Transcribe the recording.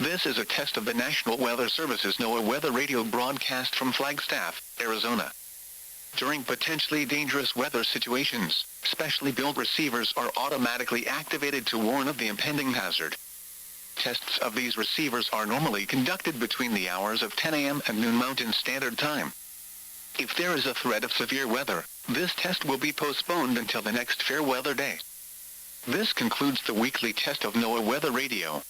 This is a test of the National Weather Service's NOAA Weather Radio broadcast from Flagstaff, Arizona. During potentially dangerous weather situations, specially built receivers are automatically activated to warn of the impending hazard. Tests of these receivers are normally conducted between the hours of 10 a.m. and noon Mountain Standard Time. If there is a threat of severe weather, this test will be postponed until the next fair weather day. This concludes the weekly test of NOAA Weather Radio.